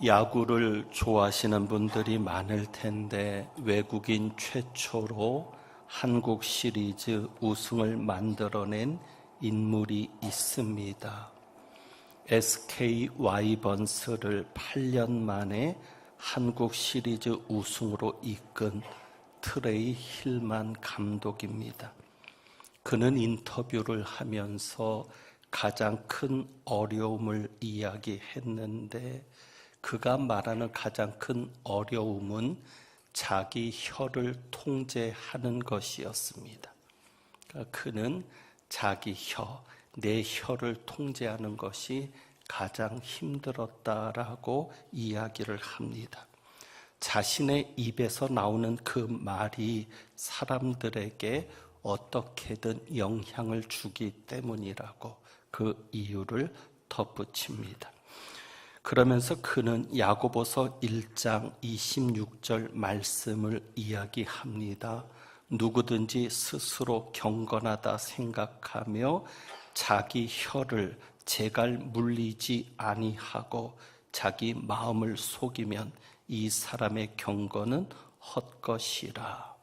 야구를 좋아하시는 분들이 많을 텐데 외국인 최초로 한국 시리즈 우승을 만들어낸 인물이 있습니다. SK 와이번스를 8년 만에 한국 시리즈 우승으로 이끈 트레이 힐만 감독입니다. 그는 인터뷰를 하면서 가장 큰 어려움을 이야기했는데 그가 말하는 가장 큰 어려움은 자기 혀를 통제하는 것이었습니다. 그러니까 그는 자기 내 혀를 통제하는 것이 가장 힘들었다라고 이야기를 합니다. 자신의 입에서 나오는 그 말이 사람들에게 어떻게든 영향을 주기 때문이라고 그 이유를 덧붙입니다. 그러면서 그는 야고보서 1장 26절 말씀을 이야기합니다. 누구든지 스스로 경건하다 생각하며 자기 혀를 재갈 물리지 아니하고 자기 마음을 속이면 이 사람의 경건은 헛것이라.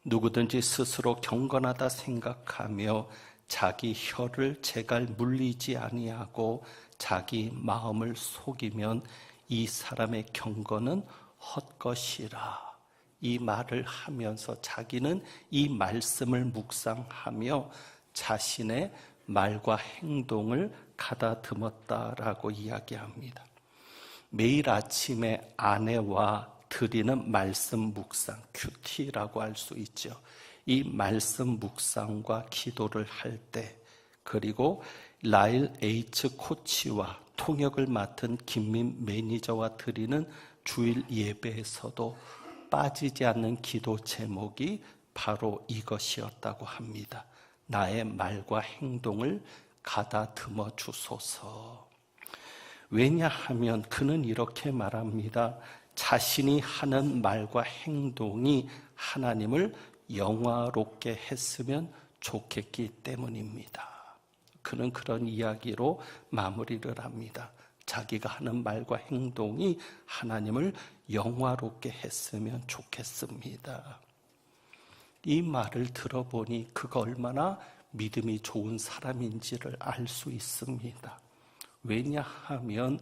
누구든지 스스로 경건하다 생각하며 자기 혀를 재갈 물리지 아니하고 자기 마음을 속이면 이 사람의 경건은 헛것이라. 이 말을 하면서 자기는 이 말씀을 묵상하며 자신의 말과 행동을 가다듬었다라고 이야기합니다. 매일 아침에 아내와 드리는 말씀 묵상, 큐티라고 할 수 있죠. 이 말씀 묵상과 기도를 할 때, 그리고 라일 H 코치와 통역을 맡은 김민 매니저와 드리는 주일 예배에서도 빠지지 않는 기도 제목이 바로 이것이었다고 합니다. 나의 말과 행동을 가다듬어 주소서. 왜냐하면 그는 이렇게 말합니다. 자신이 하는 말과 행동이 하나님을 영화롭게 했으면 좋겠기 때문입니다. 그는 그런 이야기로 마무리를 합니다. 자기가 하는 말과 행동이 하나님을 영화롭게 했으면 좋겠습니다. 이 말을 들어보니 그가 얼마나 믿음이 좋은 사람인지를 알 수 있습니다. 왜냐하면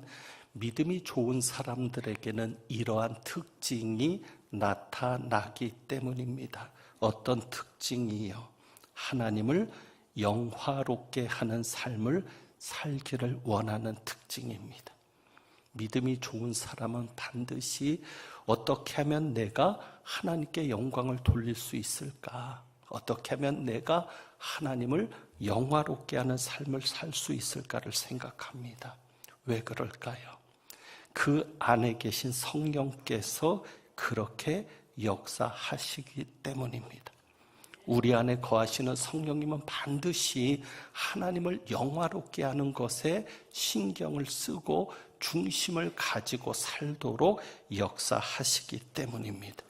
믿음이 좋은 사람들에게는 이러한 특징이 나타나기 때문입니다. 어떤 특징이요? 하나님을 영화롭게 하는 삶을 살기를 원하는 특징입니다. 믿음이 좋은 사람은 반드시 어떻게 하면 내가 하나님께 영광을 돌릴 수 있을까? 어떻게 하면 내가 하나님을 영화롭게 하는 삶을 살 수 있을까를 생각합니다. 왜 그럴까요? 그 안에 계신 성령께서 그렇게 역사하시기 때문입니다. 우리 안에 거하시는 성령님은 반드시 하나님을 영화롭게 하는 것에 신경을 쓰고 중심을 가지고 살도록 역사하시기 때문입니다.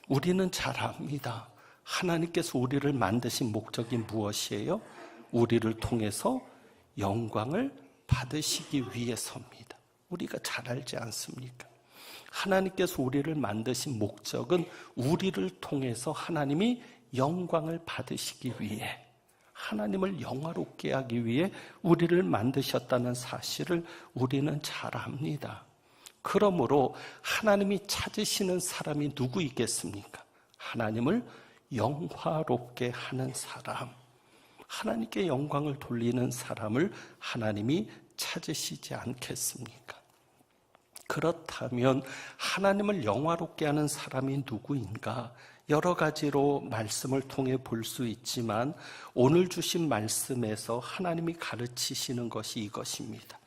우리는 잘 압니다. 하나님께서 우리를 만드신 목적이 무엇이에요? 우리를 통해서 영광을 받으시기 위해서입니다. 우리가 잘 알지 않습니까? 하나님께서 우리를 만드신 목적은 우리를 통해서 하나님이 영광을 받으시기 위해, 하나님을 영화롭게 하기 위해 우리를 만드셨다는 사실을 우리는 잘 압니다. 그러므로 하나님이 찾으시는 사람이 누구 있겠습니까? 하나님을 영화롭게 하는 사람, 하나님께 영광을 돌리는 사람을 하나님이 찾으시지 않겠습니까? 그렇다면 하나님을 영화롭게 하는 사람이 누구인가? 여러 가지로 말씀을 통해 볼 수 있지만 오늘 주신 말씀에서 하나님이 가르치시는 것이 이것입니다.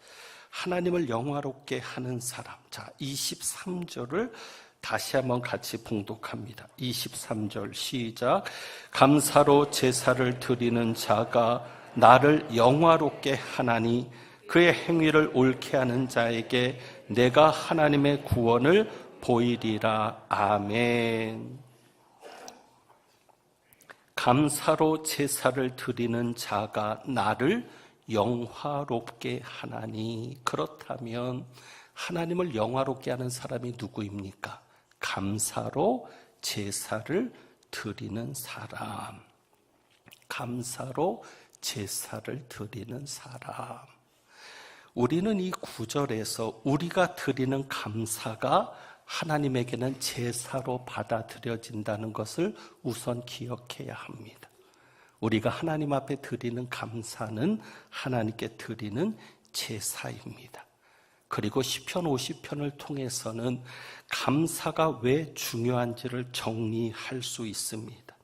하나님을 영화롭게 하는 사람. 자, 23절을 다시 한번 같이 봉독합니다. 23절 시작. 감사로 제사를 드리는 자가 나를 영화롭게 하나니 그의 행위를 옳게 하는 자에게 내가 하나님의 구원을 보이리라. 아멘. 감사로 제사를 드리는 자가 나를 영화롭게 하나니, 그렇다면 하나님을 영화롭게 하는 사람이 누구입니까? 감사로 제사를 드리는 사람. 감사로 제사를 드리는 사람. 우리는 이 구절에서 우리가 드리는 감사가 하나님에게는 제사로 받아들여진다는 것을 우선 기억해야 합니다. 우리가 하나님 앞에 드리는 감사는 하나님께 드리는 제사입니다. 그리고 시편 50편을 통해서는 감사가 왜 중요한지를 정리할 수 있습니다.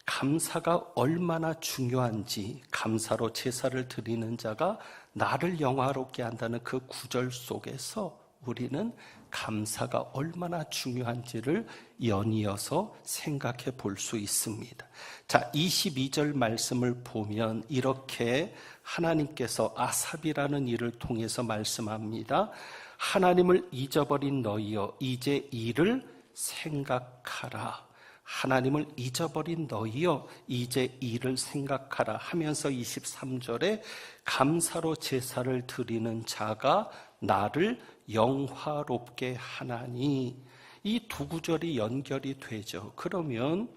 감사가 얼마나 중요한지, 감사로 제사를 드리는 자가 나를 영화롭게 한다는 그 구절 속에서 우리는 감사가 얼마나 중요한지를 연이어서 생각해 볼 수 있습니다. 자, 22절 말씀을 보면 이렇게 하나님께서 아삽이라는 일을 통해서 말씀합니다. 하나님을 잊어버린 너희여 이제 이를 생각하라. 하나님을 잊어버린 너희여 이제 이를 생각하라 하면서 23절에 감사로 제사를 드리는 자가 나를 영화롭게 하나니, 이 두 구절이 연결이 되죠. 그러면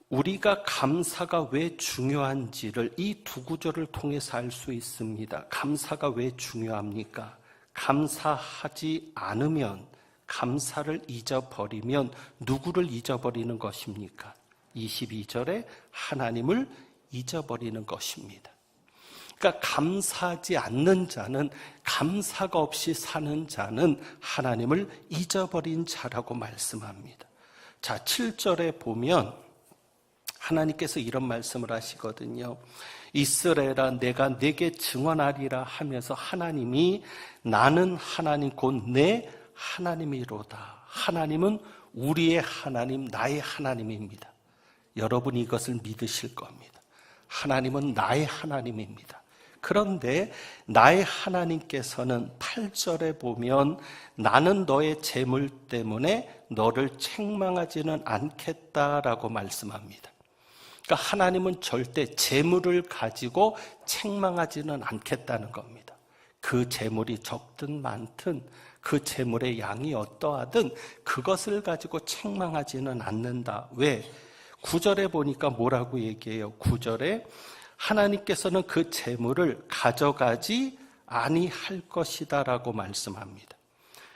우리가 감사가 왜 중요한지를 이 두 구절을 통해서 알 수 있습니다. 감사가 왜 중요합니까? 감사하지 않으면, 감사를 잊어버리면 누구를 잊어버리는 것입니까? 22절에 하나님을 잊어버리는 것입니다. 그러니까 감사하지 않는 자는, 감사가 없이 사는 자는 하나님을 잊어버린 자라고 말씀합니다. 자, 7절에 보면 하나님께서 이런 말씀을 하시거든요. 이스라엘아 내가 내게 증언하리라 하면서 하나님이 나는 하나님 곧 내 하나님이로다. 하나님은 우리의 하나님, 나의 하나님입니다. 여러분이 이것을 믿으실 겁니다. 하나님은 나의 하나님입니다. 그런데 나의 하나님께서는 8절에 보면 나는 너의 재물 때문에 너를 책망하지는 않겠다라고 말씀합니다. 그러니까 하나님은 절대 재물을 가지고 책망하지는 않겠다는 겁니다. 그 재물이 적든 많든 그 재물의 양이 어떠하든 그것을 가지고 책망하지는 않는다. 왜? 9절에 보니까 뭐라고 얘기해요? 9절에 하나님께서는 그 재물을 가져가지 아니할 것이다 라고 말씀합니다.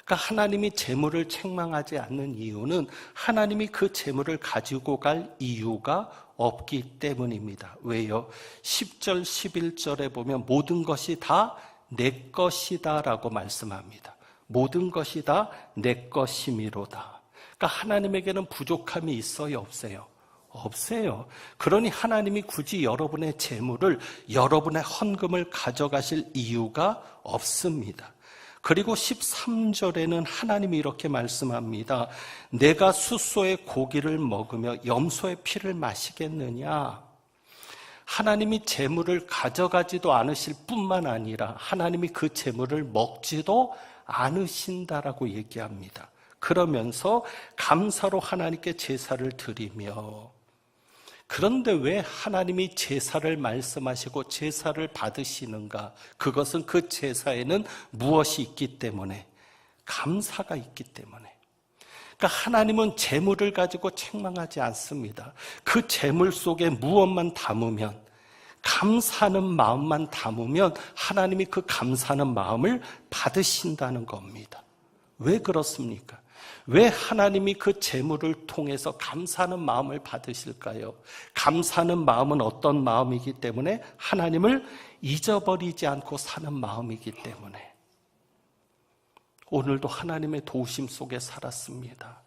그러니까 하나님이 재물을 책망하지 않는 이유는 하나님이 그 재물을 가지고 갈 이유가 없기 때문입니다. 왜요? 10절, 11절에 보면 모든 것이 다 내 것이다 라고 말씀합니다. 모든 것이 다 내 것이미로다. 그러니까 하나님에게는 부족함이 있어요, 없어요? 없어요. 그러니 하나님이 굳이 여러분의 재물을, 여러분의 헌금을 가져가실 이유가 없습니다. 그리고 13절에는 하나님이 이렇게 말씀합니다. 내가 숫소의 고기를 먹으며 염소의 피를 마시겠느냐? 하나님이 재물을 가져가지도 않으실 뿐만 아니라 하나님이 그 재물을 먹지도 않으신다라고 얘기합니다. 그러면서 감사로 하나님께 제사를 드리며, 그런데 왜 하나님이 제사를 말씀하시고 제사를 받으시는가? 그것은 그 제사에는 무엇이 있기 때문에? 감사가 있기 때문에. 그러니까 하나님은 재물을 가지고 책망하지 않습니다. 그 재물 속에 무엇만 담으면, 감사하는 마음만 담으면 하나님이 그 감사하는 마음을 받으신다는 겁니다. 왜 그렇습니까? 왜 하나님이 그 재물을 통해서 감사하는 마음을 받으실까요? 감사하는 마음은 어떤 마음이기 때문에? 하나님을 잊어버리지 않고 사는 마음이기 때문에. 오늘도 하나님의 도우심 속에 살았습니다.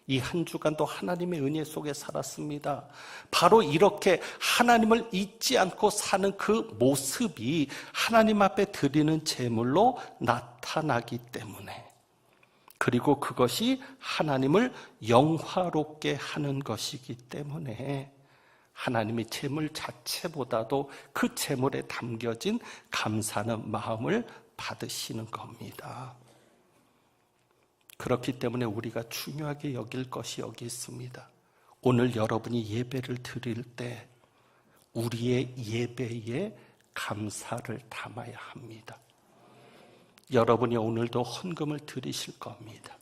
이 한 주간도 하나님의 은혜 속에 살았습니다. 바로 이렇게 하나님을 잊지 않고 사는 그 모습이 하나님 앞에 드리는 제물로 나타나기 때문에, 그리고 그것이 하나님을 영화롭게 하는 것이기 때문에 하나님이 제물 자체보다도 그 제물에 담겨진 감사하는 마음을 받으시는 겁니다. 그렇기 때문에 우리가 중요하게 여길 것이 여기 있습니다. 오늘 여러분이 예배를 드릴 때 우리의 예배에 감사를 담아야 합니다. 여러분이 오늘도 헌금을 드리실 겁니다.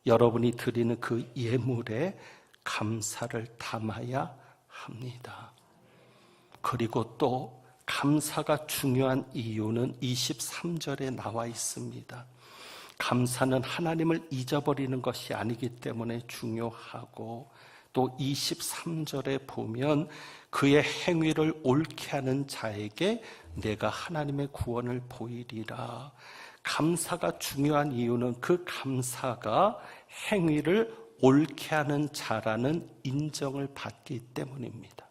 여러분이 드리는 그 예물에 감사를 담아야 합니다. 그리고 또 감사가 중요한 이유는 23절에 나와 있습니다. 감사는 하나님을 잊어버리는 것이 아니기 때문에 중요하고, 또 23절에 보면 그의 행위를 옳게 하는 자에게 내가 하나님의 구원을 보이리라. 감사가 중요한 이유는 그 감사가 행위를 옳게 하는 자라는 인정을 받기 때문입니다.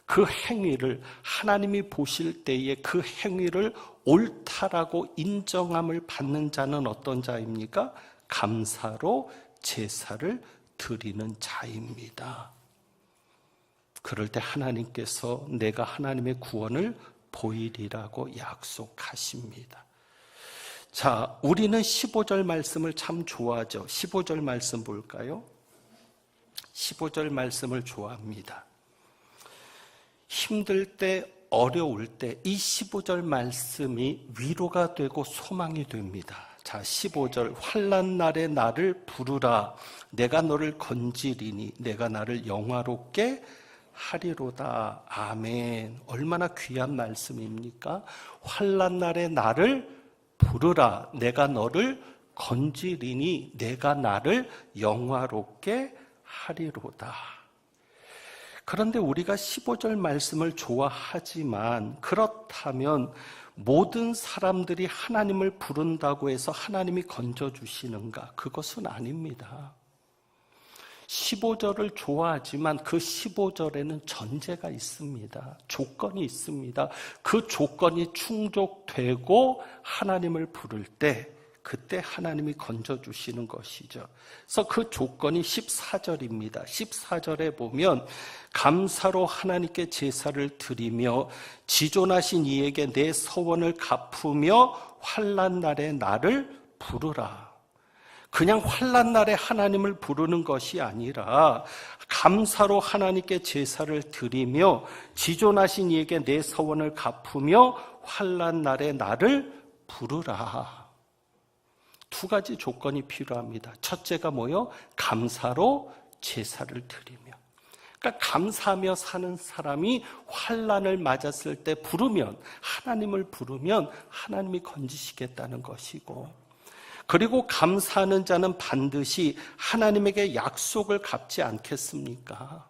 그 행위를 하나님이 보실 때에 그 행위를 옳다라고 인정함을 받는 자는 어떤 자입니까? 감사로 제사를 드리는 자입니다. 그럴 때 하나님께서 내가 하나님의 구원을 보이리라고 약속하십니다. 자, 우리는 15절 말씀을 참 좋아하죠. 15절 말씀 볼까요? 15절 말씀을 좋아합니다. 힘들 때, 어려울 때 이 15절 말씀이 위로가 되고 소망이 됩니다. 자, 15절, 환난 날에 나를 부르라. 내가 너를 건지리니 내가 나를 영화롭게 하리로다. 아멘. 얼마나 귀한 말씀입니까? 환난 날에 나를 부르라. 내가 너를 건지리니 내가 나를 영화롭게 하리로다. 그런데 우리가 15절 말씀을 좋아하지만, 그렇다면 모든 사람들이 하나님을 부른다고 해서 하나님이 건져주시는가? 그것은 아닙니다. 15절을 좋아하지만 그 15절에는 전제가 있습니다. 조건이 있습니다. 그 조건이 충족되고 하나님을 부를 때, 그때 하나님이 건져주시는 것이죠. 그래서 그 조건이 14절입니다. 14절에 보면 감사로 하나님께 제사를 드리며 지존하신 이에게 내 서원을 갚으며 환난 날에 나를 부르라. 그냥 환난 날에 하나님을 부르는 것이 아니라 감사로 하나님께 제사를 드리며 지존하신 이에게 내 서원을 갚으며 환난 날에 나를 부르라. 두 가지 조건이 필요합니다. 첫째가 뭐요? 감사로 제사를 드리며. 그러니까 감사하며 사는 사람이 환난을 맞았을 때 부르면, 하나님을 부르면 하나님이 건지시겠다는 것이고, 그리고 감사하는 자는 반드시 하나님에게 약속을 갚지 않겠습니까?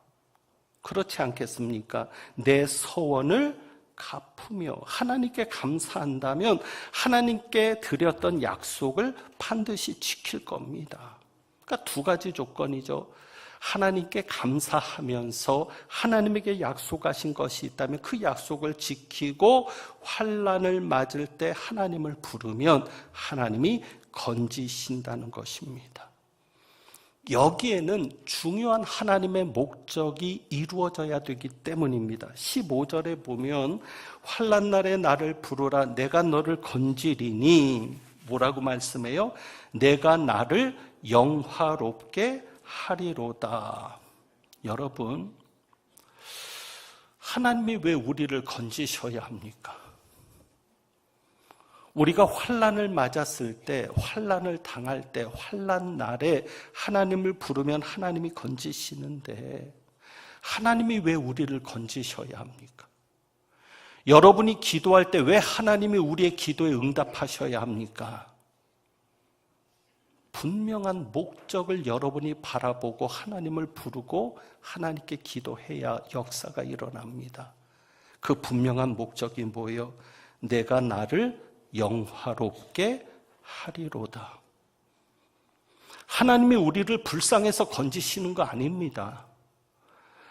그렇지 않겠습니까? 내 서원을 갚으며 하나님께 감사한다면 하나님께 드렸던 약속을 반드시 지킬 겁니다. 그러니까 두 가지 조건이죠. 하나님께 감사하면서 하나님에게 약속하신 것이 있다면 그 약속을 지키고 환난을 맞을 때 하나님을 부르면 하나님이 건지신다는 것입니다. 여기에는 중요한 하나님의 목적이 이루어져야 되기 때문입니다. 15절에 보면 환난 날에 나를 부르라. 내가 너를 건지리니 뭐라고 말씀해요? 내가 나를 영화롭게 하리로다. 여러분, 하나님이 왜 우리를 건지셔야 합니까? 우리가 환난을 맞았을 때, 환난을 당할 때, 환난 날에 하나님을 부르면 하나님이 건지시는데, 하나님이 왜 우리를 건지셔야 합니까? 여러분이 기도할 때 왜 하나님이 우리의 기도에 응답하셔야 합니까? 분명한 목적을 여러분이 바라보고 하나님을 부르고 하나님께 기도해야 역사가 일어납니다. 그 분명한 목적이 뭐예요? 내가 나를 영화롭게 하리로다. 하나님이 우리를 불쌍해서 건지시는 거 아닙니다.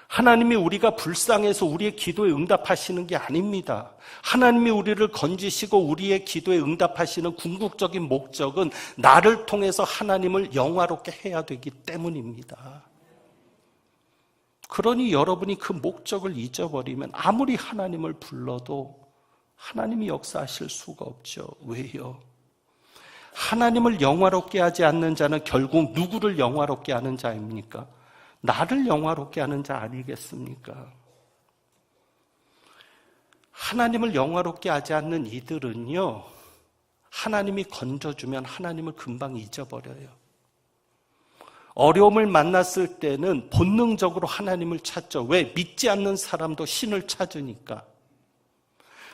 하나님이 우리가 불쌍해서 우리의 기도에 응답하시는 게 아닙니다. 하나님이 우리를 건지시고 우리의 기도에 응답하시는 궁극적인 목적은 나를 통해서 하나님을 영화롭게 해야 되기 때문입니다. 그러니 여러분이 그 목적을 잊어버리면 아무리 하나님을 불러도 하나님이 역사하실 수가 없죠. 왜요? 하나님을 영화롭게 하지 않는 자는 결국 누구를 영화롭게 하는 자입니까? 나를 영화롭게 하는 자 아니겠습니까? 하나님을 영화롭게 하지 않는 이들은요, 하나님이 건져주면 하나님을 금방 잊어버려요. 어려움을 만났을 때는 본능적으로 하나님을 찾죠. 왜? 믿지 않는 사람도 신을 찾으니까.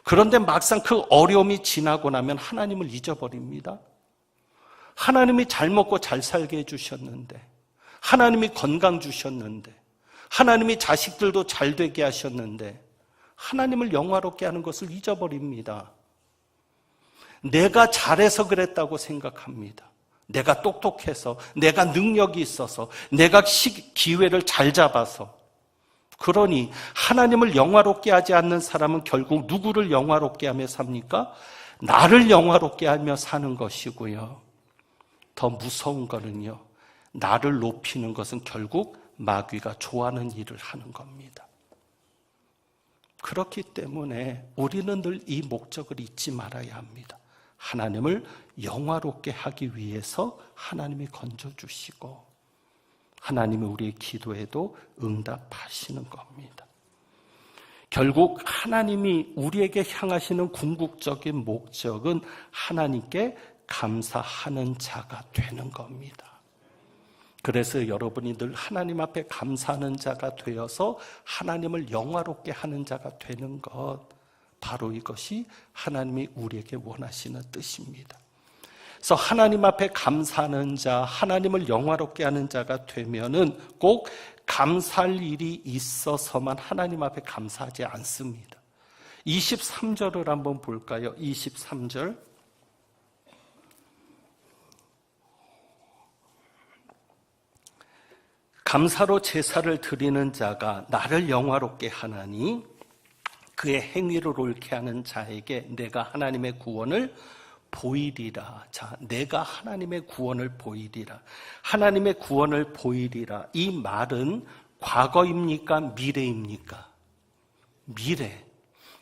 그런데 막상 그 어려움이 지나고 나면 하나님을 잊어버립니다. 하나님이 잘 먹고 잘 살게 해주셨는데, 하나님이 건강 주셨는데, 하나님이 자식들도 잘 되게 하셨는데, 하나님을 영화롭게 하는 것을 잊어버립니다. 내가 잘해서 그랬다고 생각합니다. 내가 똑똑해서, 내가 능력이 있어서, 내가 기회를 잘 잡아서. 그러니 하나님을 영화롭게 하지 않는 사람은 결국 누구를 영화롭게 하며 삽니까? 나를 영화롭게 하며 사는 것이고요. 더 무서운 거는요, 나를 높이는 것은 결국 마귀가 좋아하는 일을 하는 겁니다. 그렇기 때문에 우리는 늘 이 목적을 잊지 말아야 합니다. 하나님을 영화롭게 하기 위해서 하나님이 건져주시고 하나님이 우리의 기도에도 응답하시는 겁니다. 결국 하나님이 우리에게 향하시는 궁극적인 목적은 하나님께 감사하는 자가 되는 겁니다. 그래서 여러분이 늘 하나님 앞에 감사하는 자가 되어서 하나님을 영화롭게 하는 자가 되는 것, 바로 이것이 하나님이 우리에게 원하시는 뜻입니다. 그래서 하나님 앞에 감사하는 자, 하나님을 영화롭게 하는 자가 되면은 꼭 감사할 일이 있어서만 하나님 앞에 감사하지 않습니다. 23절을 한번 볼까요? 23절. 감사로 제사를 드리는 자가 나를 영화롭게 하나니 그의 행위를 옳게 하는 자에게 내가 하나님의 구원을 보이리라. 자, 내가 하나님의 구원을 보이리라. 하나님의 구원을 보이리라. 이 말은 과거입니까? 미래입니까? 미래.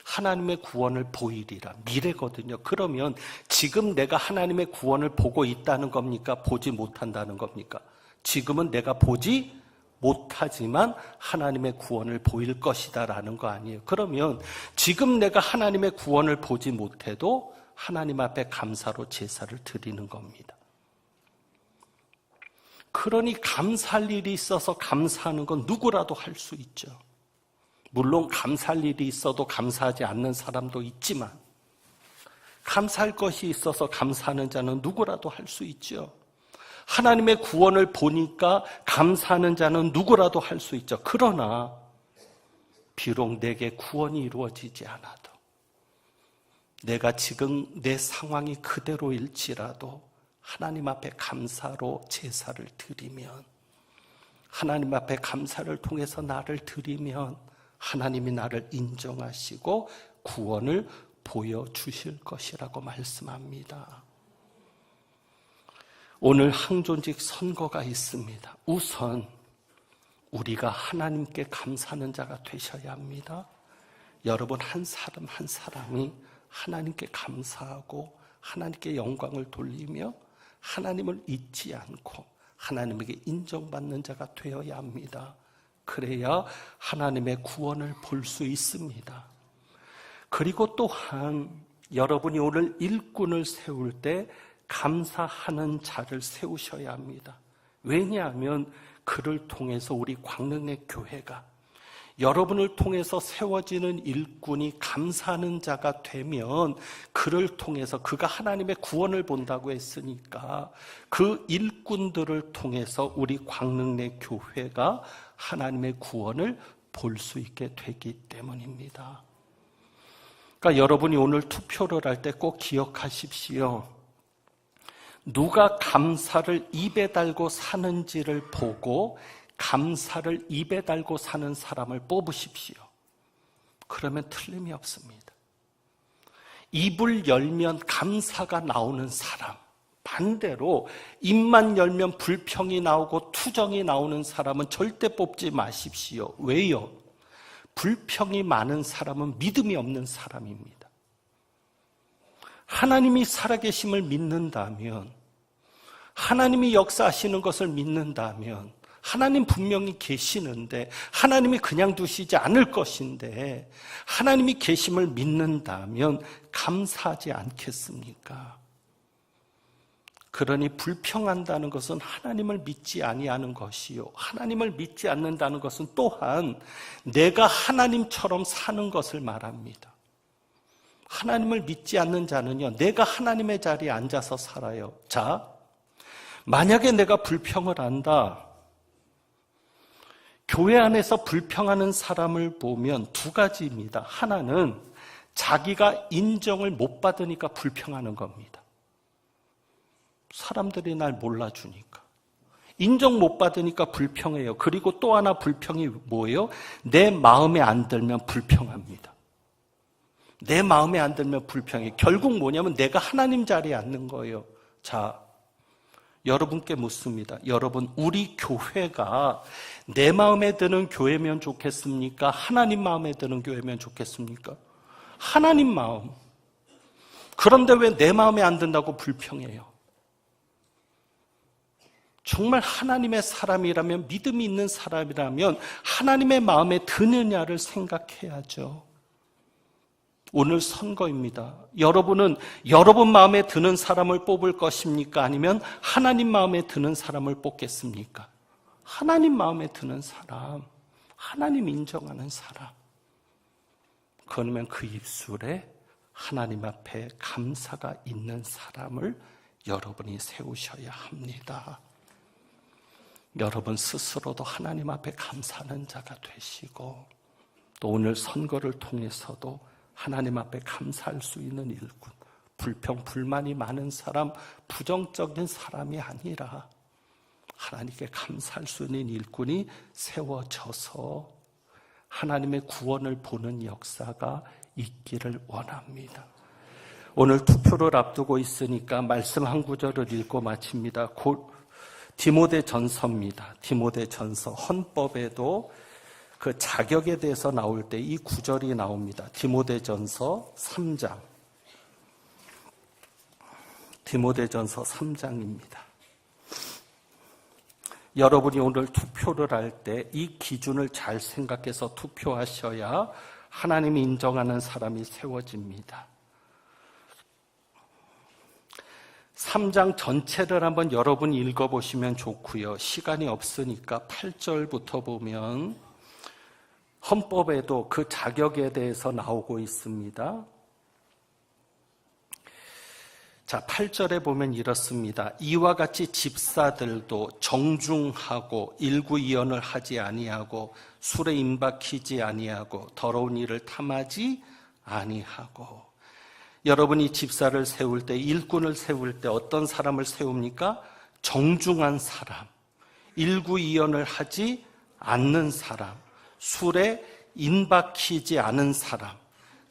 하나님의 구원을 보이리라. 미래거든요. 그러면 지금 내가 하나님의 구원을 보고 있다는 겁니까? 보지 못한다는 겁니까? 지금은 내가 보지 못하지만 하나님의 구원을 보일 것이다라는 거 아니에요. 그러면 지금 내가 하나님의 구원을 보지 못해도 하나님 앞에 감사로 제사를 드리는 겁니다. 그러니 감사할 일이 있어서 감사하는 건 누구라도 할 수 있죠. 물론 감사할 일이 있어도 감사하지 않는 사람도 있지만 감사할 것이 있어서 감사하는 자는 누구라도 할 수 있죠. 하나님의 구원을 보니까 감사하는 자는 누구라도 할 수 있죠. 그러나 비록 내게 구원이 이루어지지 않아도 내가 지금 내 상황이 그대로일지라도 하나님 앞에 감사로 제사를 드리면, 하나님 앞에 감사를 통해서 나를 드리면 하나님이 나를 인정하시고 구원을 보여주실 것이라고 말씀합니다. 오늘 항존직 선고가 있습니다. 우선 우리가 하나님께 감사하는 자가 되셔야 합니다. 여러분 한 사람 한 사람이 하나님께 감사하고 하나님께 영광을 돌리며 하나님을 잊지 않고 하나님에게 인정받는 자가 되어야 합니다. 그래야 하나님의 구원을 볼 수 있습니다. 그리고 또한 여러분이 오늘 일꾼을 세울 때 감사하는 자를 세우셔야 합니다. 왜냐하면 그를 통해서 우리 광릉의 교회가, 여러분을 통해서 세워지는 일꾼이 감사하는 자가 되면 그를 통해서, 그가 하나님의 구원을 본다고 했으니까 그 일꾼들을 통해서 우리 광릉내 교회가 하나님의 구원을 볼 수 있게 되기 때문입니다. 그러니까 여러분이 오늘 투표를 할 때 꼭 기억하십시오. 누가 감사를 입에 달고 사는지를 보고 감사를 입에 달고 사는 사람을 뽑으십시오. 그러면 틀림이 없습니다. 입을 열면 감사가 나오는 사람, 반대로 입만 열면 불평이 나오고 투정이 나오는 사람은 절대 뽑지 마십시오. 왜요? 불평이 많은 사람은 믿음이 없는 사람입니다. 하나님이 살아계심을 믿는다면, 하나님이 역사하시는 것을 믿는다면, 하나님 분명히 계시는데 하나님이 그냥 두시지 않을 것인데 하나님이 계심을 믿는다면 감사하지 않겠습니까? 그러니 불평한다는 것은 하나님을 믿지 아니하는 것이요. 하나님을 믿지 않는다는 것은 또한 내가 하나님처럼 사는 것을 말합니다. 하나님을 믿지 않는 자는요, 내가 하나님의 자리에 앉아서 살아요. 자, 만약에 내가 불평을 한다. 교회 안에서 불평하는 사람을 보면 두 가지입니다. 하나는 자기가 인정을 못 받으니까 불평하는 겁니다. 사람들이 날 몰라주니까. 인정 못 받으니까 불평해요. 그리고 또 하나 불평이 뭐예요? 내 마음에 안 들면 불평합니다. 내 마음에 안 들면 불평해. 결국 뭐냐면 내가 하나님 자리에 앉는 거예요. 자, 여러분께 묻습니다. 여러분, 우리 교회가 내 마음에 드는 교회면 좋겠습니까? 하나님 마음에 드는 교회면 좋겠습니까? 하나님 마음. 그런데 왜 내 마음에 안 든다고 불평해요? 정말 하나님의 사람이라면, 믿음이 있는 사람이라면 하나님의 마음에 드느냐를 생각해야죠. 오늘 선거입니다. 여러분은 여러분 마음에 드는 사람을 뽑을 것입니까? 아니면 하나님 마음에 드는 사람을 뽑겠습니까? 하나님 마음에 드는 사람, 하나님 인정하는 사람. 그러면 그 입술에 하나님 앞에 감사가 있는 사람을 여러분이 세우셔야 합니다. 여러분 스스로도 하나님 앞에 감사하는 자가 되시고, 또 오늘 선거를 통해서도 하나님 앞에 감사할 수 있는 일꾼, 불평, 불만이 많은 사람, 부정적인 사람이 아니라 하나님께 감사할 수 있는 일꾼이 세워져서 하나님의 구원을 보는 역사가 있기를 원합니다. 오늘 투표를 앞두고 있으니까 말씀 한 구절을 읽고 마칩니다. 디모데전서입니다. 디모데전서. 헌법에도 그 자격에 대해서 나올 때 이 구절이 나옵니다. 디모데전서 3장. 디모데전서 3장입니다. 여러분이 오늘 투표를 할 때 이 기준을 잘 생각해서 투표하셔야 하나님이 인정하는 사람이 세워집니다. 3장 전체를 한번 여러분이 읽어보시면 좋고요. 시간이 없으니까 8절부터 보면 헌법에도 그 자격에 대해서 나오고 있습니다. 자, 8절에 보면 이렇습니다. 이와 같이 집사들도 정중하고 일구이언을 하지 아니하고 술에 임박히지 아니하고 더러운 일을 탐하지 아니하고. 여러분이 집사를 세울 때, 일꾼을 세울 때 어떤 사람을 세웁니까? 정중한 사람, 일구이언을 하지 않는 사람, 술에 임박히지 않은 사람,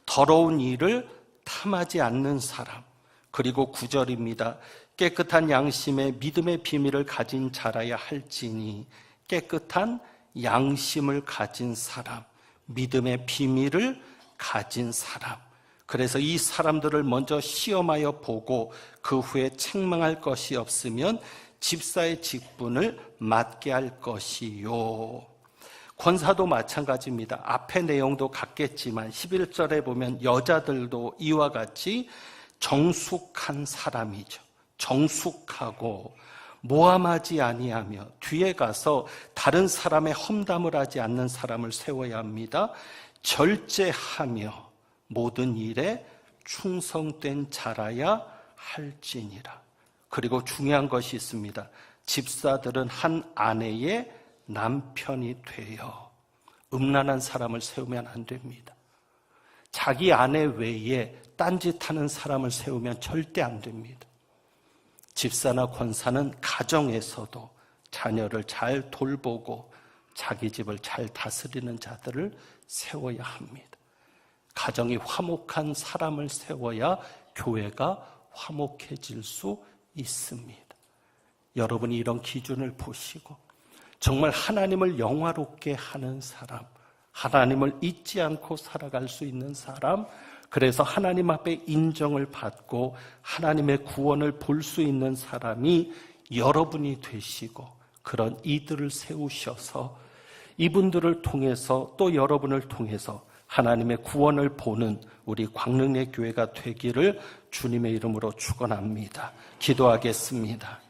더러운 일을 탐하지 않는 사람. 그리고 9절입니다. 깨끗한 양심에 믿음의 비밀을 가진 자라야 할지니, 깨끗한 양심을 가진 사람, 믿음의 비밀을 가진 사람. 그래서 이 사람들을 먼저 시험하여 보고 그 후에 책망할 것이 없으면 집사의 직분을 맡게 할 것이요. 권사도 마찬가지입니다. 앞의 내용도 같겠지만 11절에 보면 여자들도 이와 같이 정숙한 사람이죠. 정숙하고 모함하지 아니하며, 뒤에 가서 다른 사람의 험담을 하지 않는 사람을 세워야 합니다. 절제하며 모든 일에 충성된 자라야 할지니라. 그리고 중요한 것이 있습니다. 집사들은 한 아내의 남편이 되어. 음란한 사람을 세우면 안 됩니다. 자기 아내 외에 딴짓하는 사람을 세우면 절대 안 됩니다. 집사나 권사는 가정에서도 자녀를 잘 돌보고 자기 집을 잘 다스리는 자들을 세워야 합니다. 가정이 화목한 사람을 세워야 교회가 화목해질 수 있습니다. 여러분이 이런 기준을 보시고 정말 하나님을 영화롭게 하는 사람, 하나님을 잊지 않고 살아갈 수 있는 사람, 그래서 하나님 앞에 인정을 받고 하나님의 구원을 볼 수 있는 사람이 여러분이 되시고, 그런 이들을 세우셔서 이분들을 통해서 또 여러분을 통해서 하나님의 구원을 보는 우리 광릉리 교회가 되기를 주님의 이름으로 축원합니다. 기도하겠습니다.